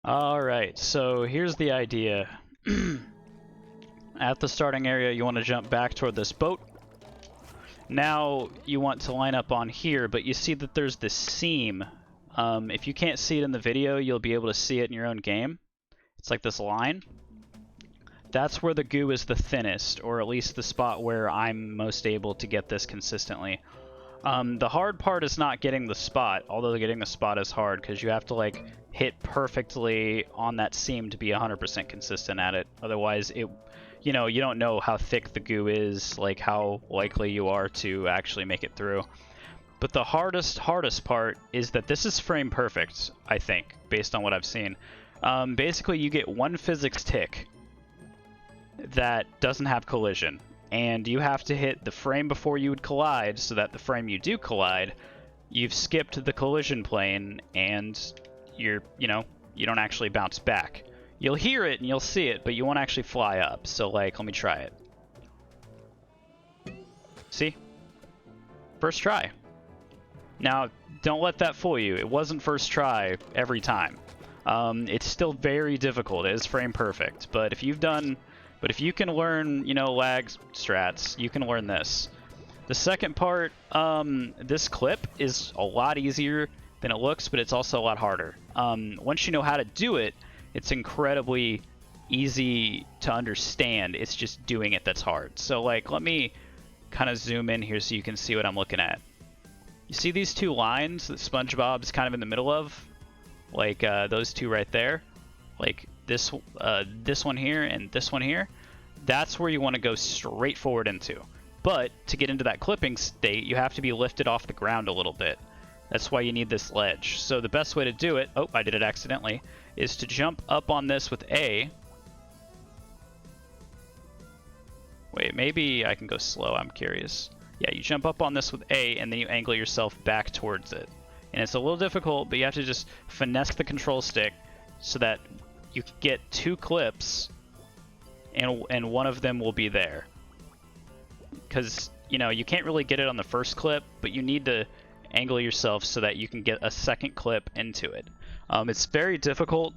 Alright, so here's the idea. At the starting area, you want to jump back toward this boat. Now you want to line up on here, but you see that there's this seam. If you can't see it in the video, you'll be able to see it in your own game. It's like this line. That's where the goo is the thinnest, or at least the spot where I'm most able to get this consistently. The hard part is not getting the spot, although getting the spot is hard because you have to like hit perfectly on that seam to be 100% consistent at it. Otherwise, you don't know how thick the goo is, like how likely you are to actually make it through. But the hardest part is that this is frame perfect, I think, based on what I've seen. Basically, you get one physics tick that doesn't have collision, and you have to hit the frame before you would collide so that the frame you do collide, you've skipped the collision plane and you don't actually bounce back. You'll hear it and you'll see it, but you won't actually fly up. So like, let me try it. See? First try. Now, don't let that fool you. It wasn't first try every time. It's still very difficult. It is frame perfect, but if you can learn, lag strats, you can learn this. The second part, this clip is a lot easier than it looks, but it's also a lot harder. Once you know how to do it, it's incredibly easy to understand. It's just doing it that's hard. So like, let me kind of zoom in here so you can see what I'm looking at. You see these two lines that SpongeBob's kind of in the middle of? Like those two right there? Like this one here and this one here? That's where you want to go straight forward into. But to get into that clipping state, you have to be lifted off the ground a little bit. That's why you need this ledge. So the best way to do it, oh, I did it accidentally, is to jump up on this with A. Wait, maybe I can go slow, I'm curious. Yeah, you jump up on this with A, and then you angle yourself back towards it. And it's a little difficult, but you have to just finesse the control stick so that you get two clips, and one of them will be there. Because, you can't really get it on the first clip, but you need to angle yourself so that you can get a second clip into it. It's very difficult,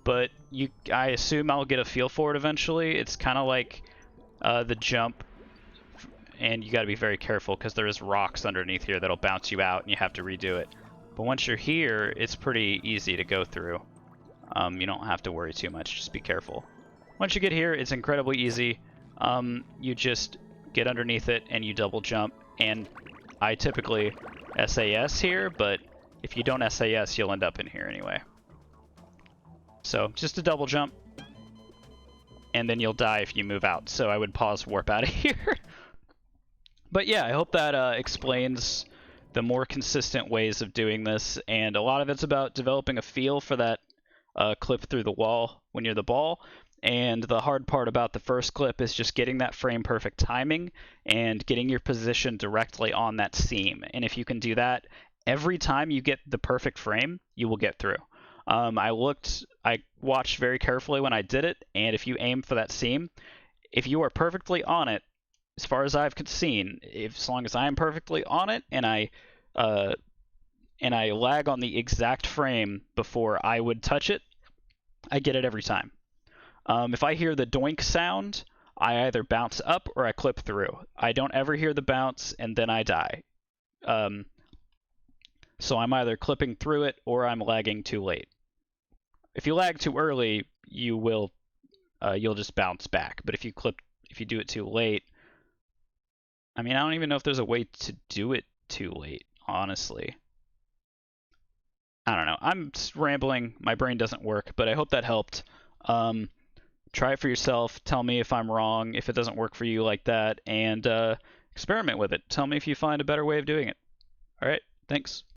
but I assume I'll get a feel for it eventually. It's kind of like the jump, and you got to be very careful because there is rocks underneath here that'll bounce you out and you have to redo it. But once you're here, it's pretty easy to go through. You don't have to worry too much, just be careful. Once you get here, it's incredibly easy. You just get underneath it and you double jump, and I typically SAS here, but if you don't SAS, you'll end up in here anyway. So just a double jump, and then you'll die if you move out. So I would pause warp out of here. But yeah, I hope that explains the more consistent ways of doing this, and a lot of it's about developing a feel for that clip through the wall when you're the ball. And the hard part about the first clip is just getting that frame perfect timing and getting your position directly on that seam. And if you can do that, every time you get the perfect frame, you will get through. I watched very carefully when I did it, and if you aim for that seam, if you are perfectly on it, as far as I've seen, as long as I am perfectly on it and I lag on the exact frame before I would touch it, I get it every time. If I hear the doink sound, I either bounce up or I clip through. I don't ever hear the bounce and then I die. So I'm either clipping through it or I'm lagging too late. If you lag too early, you'll just bounce back. But if you do it too late, I mean, I don't even know if there's a way to do it too late, honestly. I don't know. I'm rambling. My brain doesn't work, but I hope that helped. Try it for yourself. Tell me if I'm wrong, if it doesn't work for you like that, and experiment with it. Tell me if you find a better way of doing it. All right, thanks.